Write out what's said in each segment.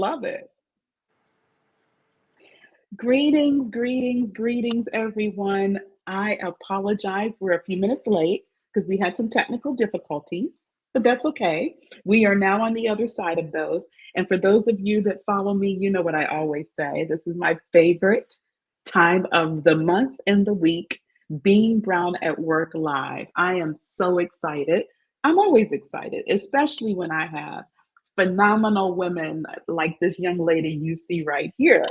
love it. Greetings, greetings, greetings, everyone. I apologize. We're a few minutes late because we had some technical difficulties, but that's okay. We are now on the other side of those. And for those of you that follow me, you know what I always say. This is my favorite time of the month and the week, being Brown at Work Live. I am so excited. I'm always excited, especially when I have phenomenal women like this young lady you see right here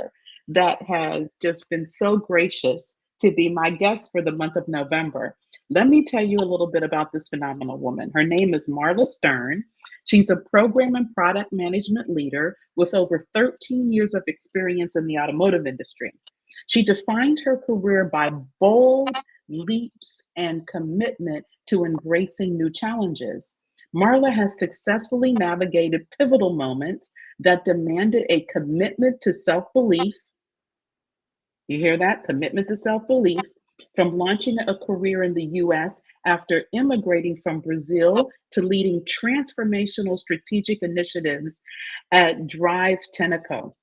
that has just been so gracious to be my guest for the month of November. Let me tell you a little bit about this phenomenal woman. Her name is Marla Stern. She's a program and product management leader with over 13 years of experience in the automotive industry. She defined her career by bold leaps and commitment to embracing new challenges. Marla has successfully navigated pivotal moments that demanded a commitment to self belief. You hear that? Commitment to self belief. From launching a career in the US after immigrating from Brazil to leading transformational strategic initiatives at Drive Teneco.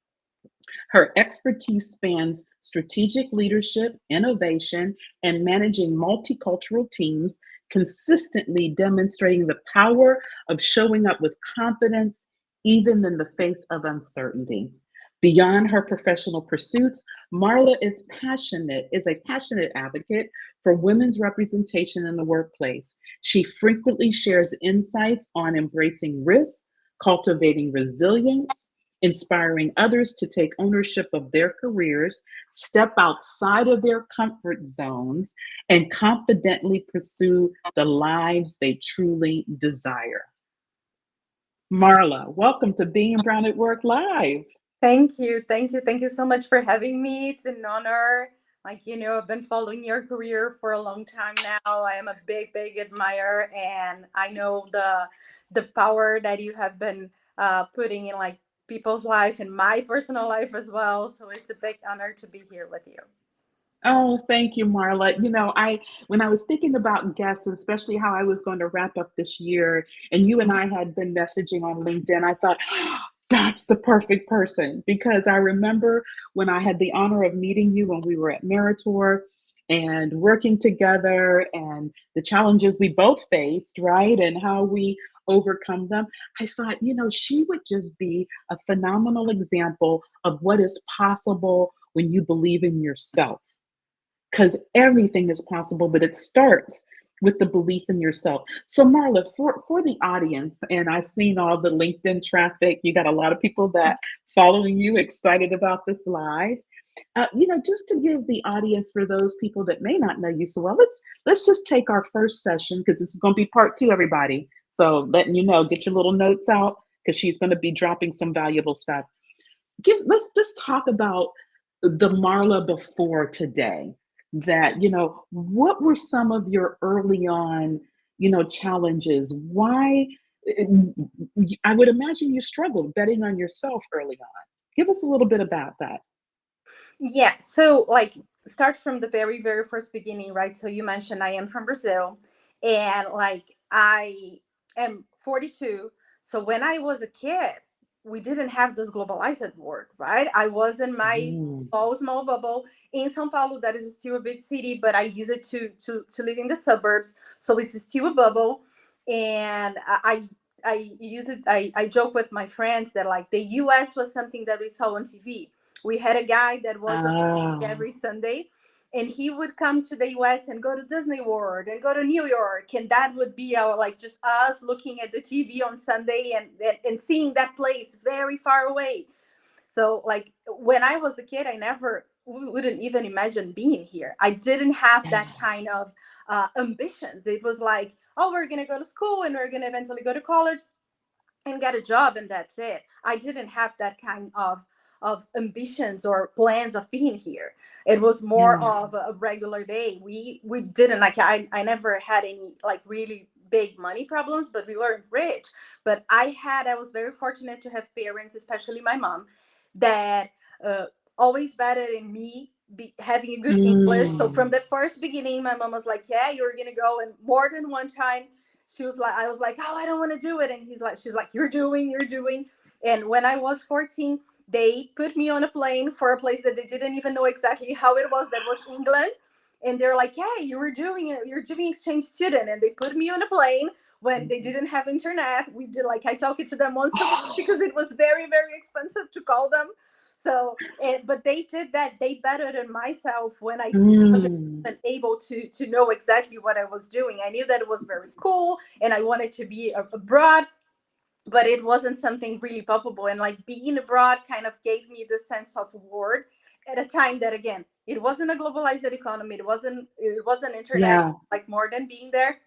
Her expertise spans strategic leadership, innovation, and managing multicultural teams, consistently demonstrating the power of showing up with confidence, even in the face of uncertainty. Beyond her professional pursuits, Marla is a passionate advocate for women's representation in the workplace. She frequently shares insights on embracing risk, cultivating resilience, inspiring others to take ownership of their careers, step outside of their comfort zones, and confidently pursue the lives they truly desire. Marla, welcome to Being Brown at Work Live. Thank you. Thank you. Thank you so much for having me. It's an honor. I've been following your career for a long time now. I am a big, big admirer, and I know the power that you have been putting in people's life and my personal life as well. So it's a big honor to be here with you. Oh, thank you, Marla. I when I was thinking about guests, especially how I was going to wrap up this year, and you and I had been messaging on LinkedIn, I thought, that's the perfect person because I remember when I had the honor of meeting you when we were at Meritor and working together and the challenges we both faced, right? And how we overcome them. I thought, she would just be a phenomenal example of what is possible when you believe in yourself because everything is possible, but it starts with the belief in yourself. So, Marla, for the audience, and I've seen all the LinkedIn traffic, you got a lot of people that following you, excited about this live. Just to give the audience for those people that may not know you so well, let's just take our first session because this is going to be part two, everybody. So, letting you know, get your little notes out because she's going to be dropping some valuable stuff. Let's just talk about the Marla before today. That what were some of your early on challenges? Why I would imagine you struggled betting on yourself early on. Give us a little bit about that. Yeah. So, start from the very, very first beginning, right? So, you mentioned I am from Brazil, and I am 42. So, when I was a kid, we didn't have this globalized world, right? I was in my Mm. small bubble in São Paulo. That is still a big city, but I use it to live in the suburbs. So, it's still a bubble. And I use it, I joke with my friends that the US was something that we saw on TV. We had a guy that was on Ah. every Sunday, and he would come to the US and go to Disney World and go to New York, and that would be our just us looking at the TV on Sunday and seeing that place very far away. So when I was a kid, I never wouldn't even imagine being here. I didn't have Yeah. that kind of ambitions. It was like, oh, we're gonna go to school and we're gonna eventually go to college and get a job, and that's it. I didn't have that kind of ambitions or plans of being here. It was more Yeah. of a regular day. We didn't I never had any really big money problems, but we weren't rich. But I was very fortunate to have parents, especially my mom, that uh, always betted in me having a good English. So from Mm. the first beginning, my mom was like, yeah, you're gonna go. And more than one time, I was like, oh, I don't want to do it. And she's like, you're doing. And when I was 14, they put me on a plane for a place that they didn't even know exactly how it was. That was England. And they're like, "Hey, you're doing exchange student." And they put me on a plane when they Mhm. didn't have internet. We did like, I talked to them once a week Oh, because it was very, very expensive to call them. So, but they did that. They bettered on myself when I wasn't mm, able to know exactly what I was doing. I knew that it was very cool and I wanted to be abroad, but it wasn't something really palpable. And like being abroad kind of gave me the sense of reward at a time that, again, it wasn't a globalized economy. It wasn't internet, yeah, like more than being there.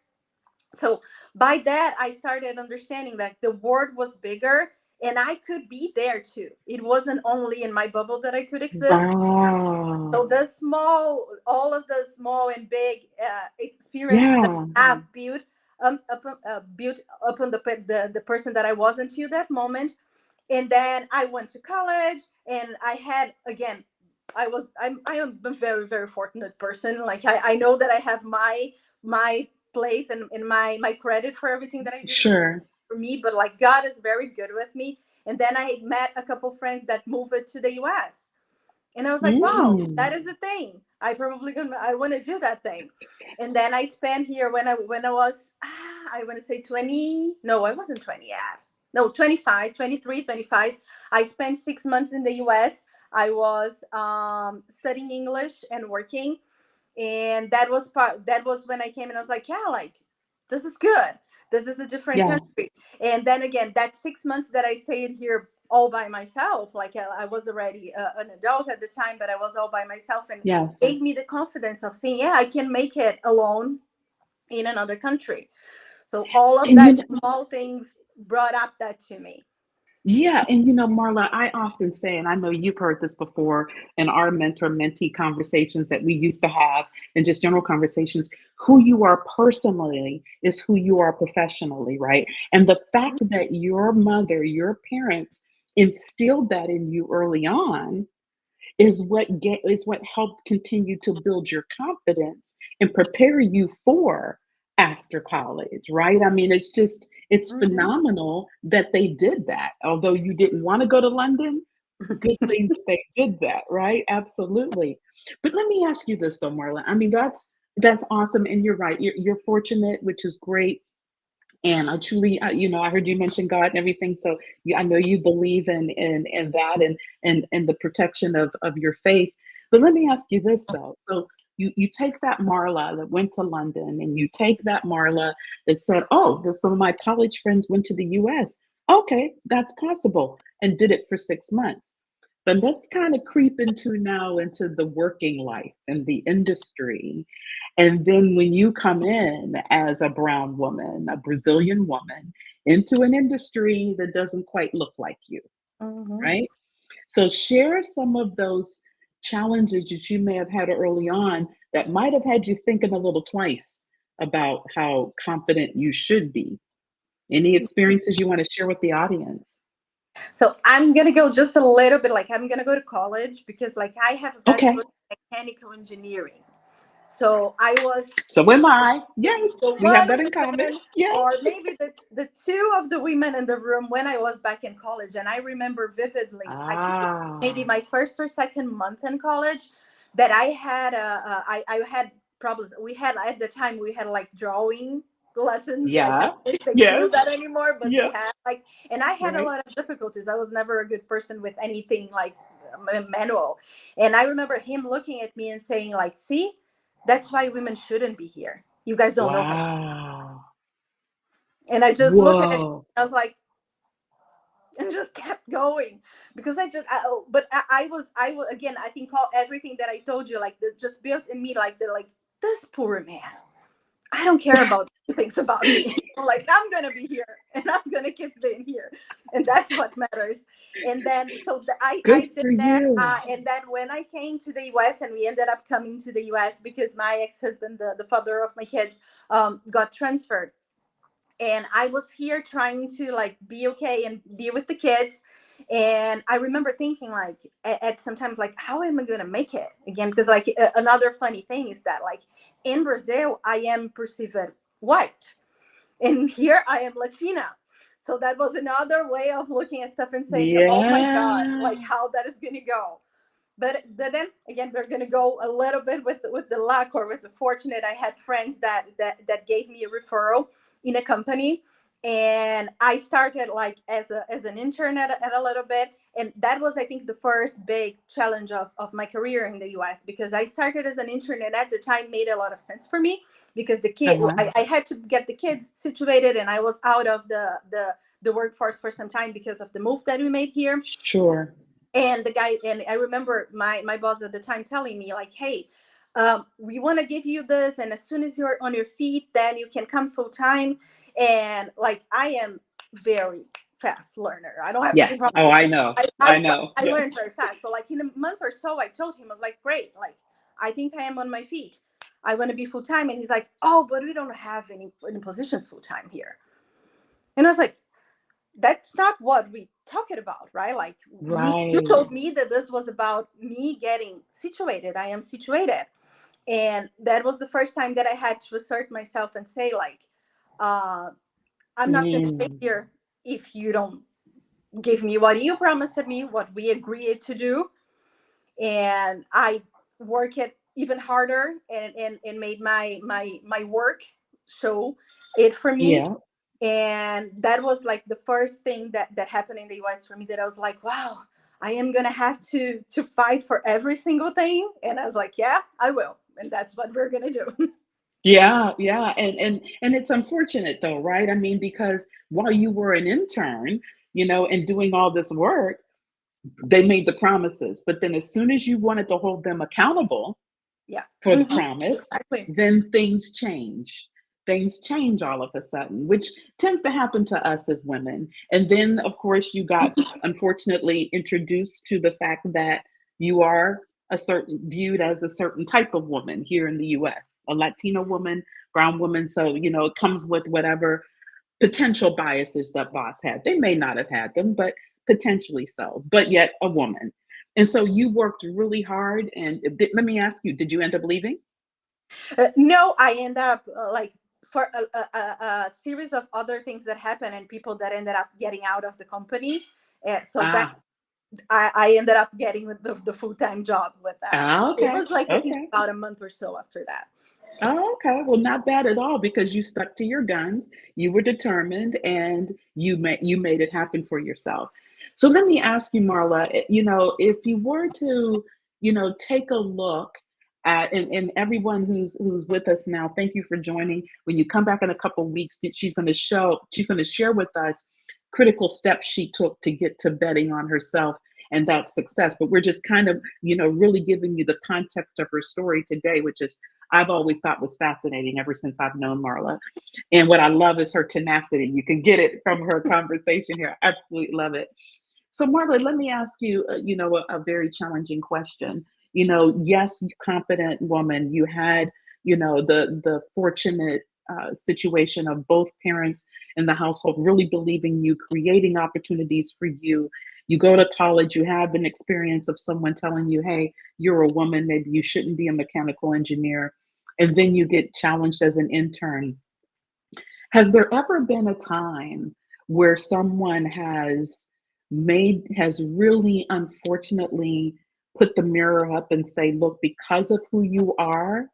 So by that, I started understanding that the world was bigger and I could be there too. It wasn't only in my bubble that I could exist. So wow, the small, all of the small and big experiences that yeah, I've built upon the person that I was until that moment. And then I went to college, and I had, again, I am a very, very fortunate person. Like I know that I have my place and my credit for everything that I did sure. for me, but like God is very good with me. And then I met a couple friends that moved to the US, and I was like, wow, that Mm, is the thing. I want to do that thing. And then I spent here when I was I want to say 20. No, I wasn't 20 yet. No, 25, 23, 25. I spent 6 months in the US. I was studying English and working, and that was when I came, and I was like, yeah, like this is good. This is a different yes, country. And then again, that 6 months that I stayed here all by myself, like I was already an adult at the time, but I was all by myself, and yes. gave me the confidence of saying, yeah, I can make it alone in another country. So all of And that small things brought up that to me. yeah, and Marla, I often say, and I know you've heard this before in our mentor mentee conversations that we used to have, and just general conversations, who you are personally is who you are professionally, right? And the Mhm. fact that your mother, your parents instilled that in you early on is what helped continue to build your confidence and prepare you for after college, right? I mean, it's Mhm. phenomenal that they did that. Although you didn't want to go to London, good thing that they did that, right? Absolutely. But let me ask you this though, Marla. I mean, that's awesome, and you're right. You're fortunate, which is great. And I truly, I heard you mention God and everything. So I know you believe in that and the protection of your faith. But let me ask you this though. So you take that Marla that went to London, and you take that Marla that said, "Oh, some of my college friends went to the U.S. Okay, that's possible," and did it for 6 months. But let's kind of creep into now into the working life and the industry. And then when you come in as a brown woman, a Brazilian woman, into an industry that doesn't quite look like you, Mhm. right? So share some of those challenges that you may have had early on that might have had you thinking a little twice about how confident you should be. Any experiences you want to share with the audience? So I'm gonna go just a little bit, like I'm gonna go to college because like I have a Okay. bachelor in mechanical engineering. So I was So am I. maybe Yes, the we have one that in common. person, Yes. or maybe the two of the women in the room when I was back in college. And I remember vividly, I think it was maybe Ah, my first or second month in college, that I had I had problems. We had at the time we had like drawing lessons. Like I yeah. don't think they do Yes. that anymore, but we Yeah. had like, and I had a Right. lot of difficulties. I was never a good person with anything like manual. And I remember him looking at me and saying like, see, that's why women shouldn't be here. You guys don't know how. Wow. And I just looked at it. Whoa. I was like, and just kept going because but I was again. I think all everything that I told you, like, just built in me, like, they're like, this poor man. I don't care about things about me. Like, I'm gonna be here and I'm gonna keep being here, and that's what matters. And then I Good did for that, you. and then when I came to the US, and we ended up coming to the US because my ex husband, the father of my kids, got transferred, and I was here trying to like be okay and be with the kids. And I remember thinking like at sometimes like, how am I gonna make it again? Because like another funny thing is that like in Brazil I am perceived white, and here I am Latina. So that was another way of looking at stuff and saying, oh my God, like Yeah. how that is going to go. But then again, we're going to go a little bit with the luck or with the fortunate. I had friends that gave me a referral in a company, and I started like as an intern at a little bit, and that was, I think, the first big challenge of my career in the US, because I started as an intern, and at the time made a lot of sense for me, because Uh-huh. I had to get the kids situated, and I was out of the workforce for some time because of the move that we made here. Sure. And the guy, and I remember my boss at the time telling me like, hey, we want to give you this, and as soon as you're on your feet, then you can come full time. And like, I am very fast learner, I don't have any Yes. problem Oh, with I that. know. i I i, know. I Yeah. learned very fast. So like in a month or so, I told him, I was like, great, like I think I am on my feet, I want to be full time. And he's like, oh, but we don't have any positions full time here. And I was like, that's not what we talking about, right? Like, you Right. told me that this was about me getting situated. I am situated. And that was the first time that I had to assert myself and say like, uh, I'm not going to stay Mm. here if you don't give me what you promised me, what we agreed to do. And I work it even harder, and made my work show it for me. Yeah. And that was like the first thing that happened in the US for me, that I was like, wow, I am gonna have to fight for every single thing. And I was like, yeah, I will, and that's what we're gonna do. Yeah, yeah, and it's unfortunate though, right? I mean, because while you were an intern, and doing all this work, they made the promises, but then as soon as you wanted to hold them accountable Yeah. for the Hmm. promise, Exactly. then things change. Things change all of a sudden, which tends to happen to us as women. And then, of course, you got unfortunately introduced to the fact that you are a certain viewed as a certain type of woman here in the US, a Latina woman, brown woman. So, it comes with whatever potential biases that boss had. They may not have had them, but potentially so, but yet a woman. And so you worked really hard. And let me ask you, did you end up leaving? No, I end up like, for a series of other things that happened, and people that ended up getting out of the company. So that Ah, I ended up getting with the full-time job with that. It okay, was like, I think okay. about a month or so after that. Oh, okay. Well, not bad at all because you stuck to your guns. You were determined, and you made it happen for yourself. So let me ask you, Marla. If you were to, take a look at, and everyone who's with us now, thank you for joining. When you come back in a couple of weeks, she's going to share with us critical steps she took to get to betting on herself and that success. But we're just kind of, really giving you the context of her story today, which is I've always thought was fascinating ever since I've known Marla. And what I love is her tenacity. You can get it from her conversation here. I absolutely love it. So, Marla, let me ask you, a very challenging question. Yes, confident woman. You had, the fortunate situation of both parents in the household really believing you, creating opportunities for you. You go to college, you have an experience of someone telling you, hey, you're a woman, maybe you shouldn't be a mechanical engineer. And then you get challenged as an intern. Has there ever been a time where someone has really unfortunately put the mirror up and say, look, because of who you are,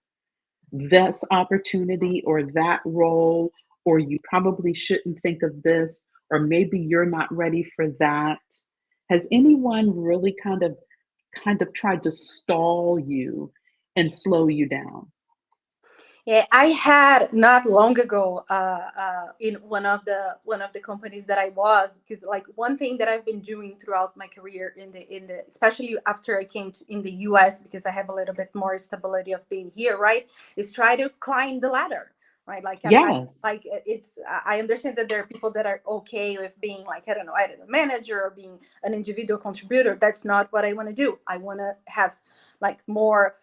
this opportunity or that role, or you probably shouldn't think of this, or maybe you're not ready for that. Has anyone really kind of tried to stall you and slow you down? Yeah, I had not long ago, in one of the companies that I was, because like one thing that I've been doing throughout my career in the especially after I came to in the US, because I have a little bit more stability of being here, right, is try to climb the ladder, right? Like I Yes. like it's I understand that there are people that are okay with being like, I don't know, either a manager or being an individual contributor. That's not what I want to do. I want to have like more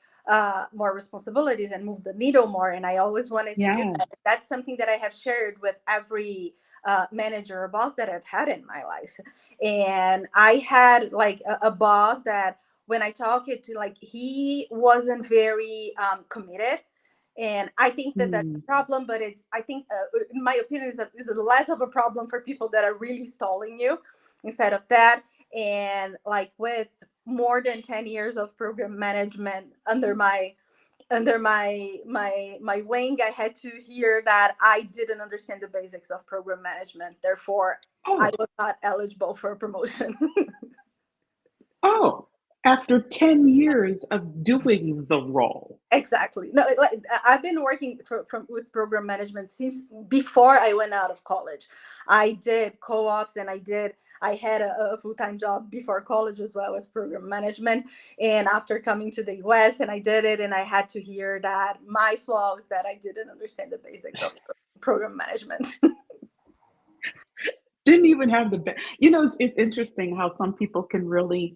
responsibilities and move the needle more. And I always wanted to do that. Yes. That's something that I have shared with every manager or boss that I've had in my life. And I had like a boss that when I talked it to, like, he wasn't very committed. And I think that that's a Mm. problem, but it's, I think, in my opinion, is is less of a problem for people that are really stalling you instead of that. And like with more than 10 years of program management under my wing, I had to hear that I didn't understand the basics of program management. Therefore, I Oh, was not eligible for a promotion. oh, after 10 years of doing the role. Exactly. No, like I've been working with program management since before I went out of college. I did co-ops, and I had a full-time job before college as well as program management. And after coming to the US, and I did it, and I had to hear that my flaw was that I didn't understand the basics of program management. Didn't even have the best. It's interesting how some people can really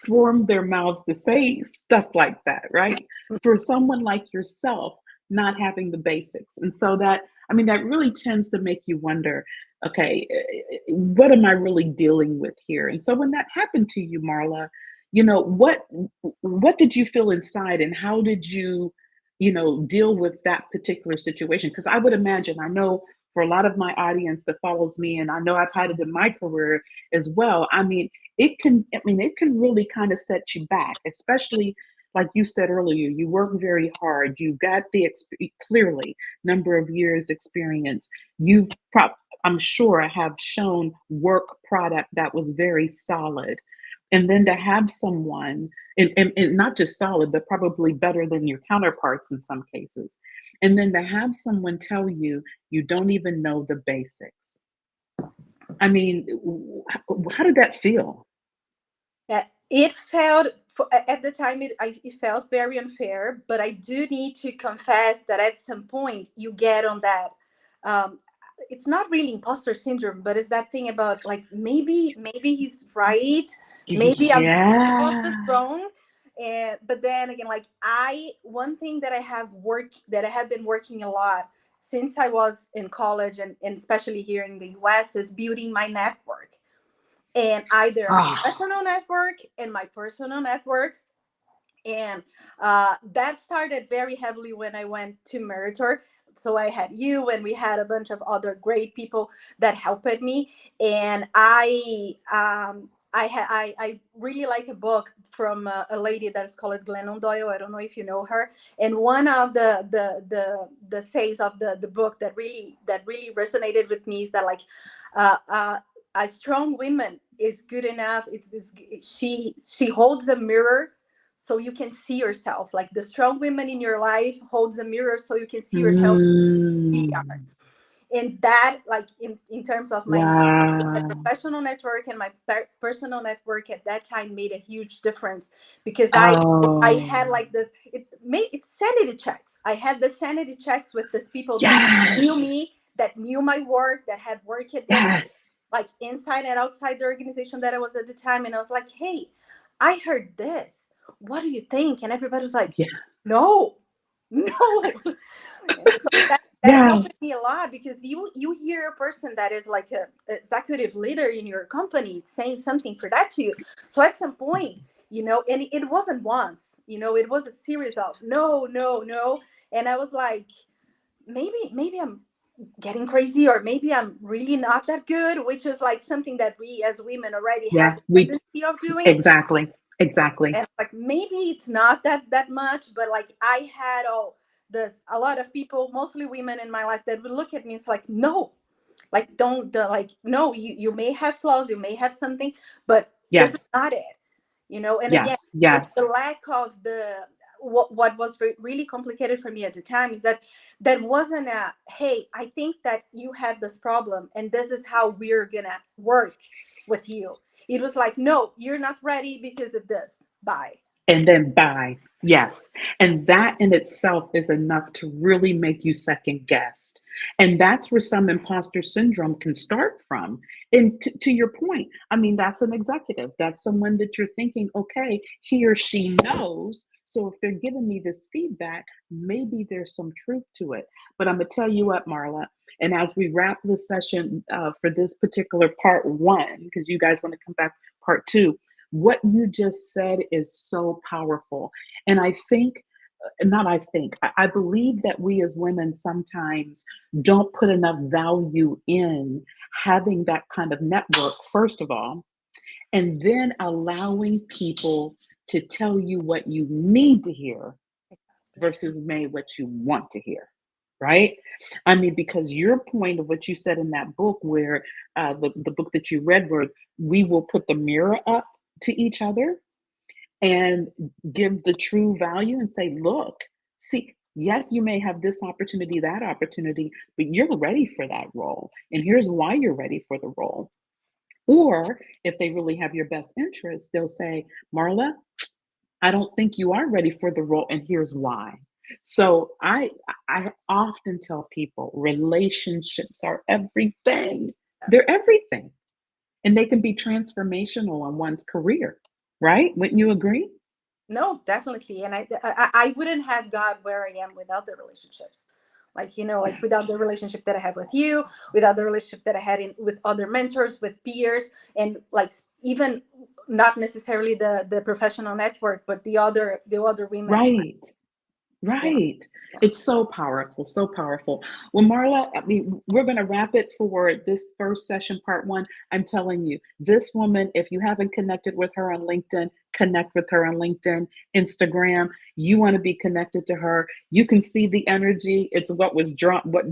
form their mouths to say stuff like that, right? For someone like yourself, not having the basics. And so that really tends to make you wonder, okay, what am I really dealing with here? And so when that happened to you, Marla, what did you feel inside, and how did you deal with that particular situation? Because I would imagine, I know for a lot of my audience that follows me, and I know I've had it in my career as well. It can really kind of set you back, especially like you said earlier, you work very hard. You got clearly number of years experience. You've I'm sure have shown work product that was very solid. And then to have someone, and not just solid, but probably better than your counterparts in some cases. And then to have someone tell you you don't even know the basics. I mean, how did that feel? That it felt at the time, it felt very unfair, but I do need to confess that at some point you get on that, um, it's not really imposter syndrome, but it's that thing about like, maybe he's right, maybe I'm doing all of this Yeah. wrong. And but then again, like, I one thing that I have been working a lot since I was in college, and especially here in the US, is building my network, and either a Oh, professional network and my personal network. And that started very heavily when I went to Meritor. So I had you, and we had a bunch of other great people that helped me. And I really like a book from a lady that is called Glennon Doyle. I don't know if you know her. And one of the says of the book that really resonated with me is that, like, uh, uh, a strong woman is good enough. She holds a mirror so you can see yourself. Like, the strong women in your life holds a mirror so you can see yourself really are. mm, And that, like, in terms of my wow. professional network and my personal network at that time made a huge difference, because I Oh, had like this, it's sanity checks. I had the sanity checks with these people that knew yes, me, that knew my work, that had worked with me, yes, like inside and outside the organization that I was at the time. And I was like, hey, I heard this. What do you think? And everybody was like, yeah, no, no. And so that helped yes, me a lot, because you hear a person that is like a executive leader in your company saying something for that to you. So at some point, and it wasn't once, it was a series of no, no, no. And I was like, maybe I'm getting crazy, or maybe I'm really not that good, which is like something that we as women already have yeah. the We tendency of doing. exactly, exactly. And like, maybe it's not that much, but like, I had this a lot of people, mostly women in my life, that would look at me. It's like, no, like, don't like, no, you may have flaws, you may have something, but this is Yes, not it. And again, yes, the yes. lack of what was really complicated for me at the time is that wasn't a, hey, I think that you have this problem, and this is how we're gonna work with you. It was like, no, you're not ready because of this, bye. And then buy. Yes. And that in itself is enough to really make you second guessed. And that's where some imposter syndrome can start from. And to your point, I mean, that's an executive. That's someone that you're thinking, okay, he or she knows. So if they're giving me this feedback, maybe there's some truth to it. But I'm going to tell you what, Marla. And as we wrap this session for this particular part one, because you guys want to come back part two, what you just said is so powerful. And I think not I think, I believe that we as women sometimes don't put enough value in having that kind of network, first of all, and then allowing people to tell you what you need to hear versus maybe what you want to hear. Right? I mean, because your point of what you said in that book, where the book that you read, where we will put the mirror up to each other and give the true value and say, look, see, yes, you may have this opportunity, that opportunity, but you're ready for that role. And here's why you're ready for the role. Or if they really have your best interest, they'll say, Marla, I don't think you are ready for the role, and here's why. So I often tell people relationships are everything. They're everything. And they can be transformational on one's career, right? Wouldn't you agree? No, definitely. And I wouldn't have got where I am without the relationships. Like, like Yeah. without the relationship that I have with you, without the relationship that I had with other mentors, with peers, and like even not necessarily the professional network, but the other women in my, Right. you know. Right. Yeah. It's so powerful, so powerful. Well, Marla, I mean, we're going to wrap it for this first session, part one. I'm telling you, this woman, if you haven't connected with her on LinkedIn, connect with her on LinkedIn, Instagram. You want to be connected to her. You can see the energy. It's what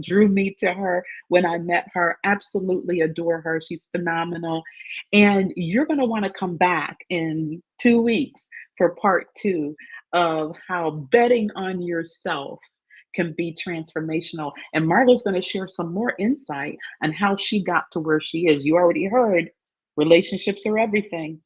drew me to her when I met her. Absolutely adore her. She's phenomenal. And you're going to want to come back in 2 weeks for part two of how betting on yourself can be transformational. And Marla's going to share some more insight on how she got to where she is. You already heard relationships are everything.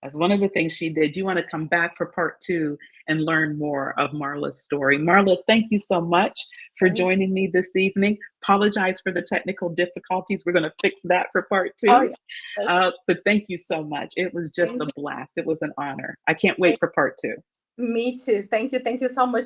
That's one of the things she did. You want to come back for part two and learn more of Marla's story. Marla, thank you so much for Thank joining me this evening. Apologize for the technical difficulties. We're going to fix that for part Oh two. yeah. But thank you so much. It was just Thank a you. blast. It was an honor. I can't wait for part two. Me too. Thank you. Thank you so much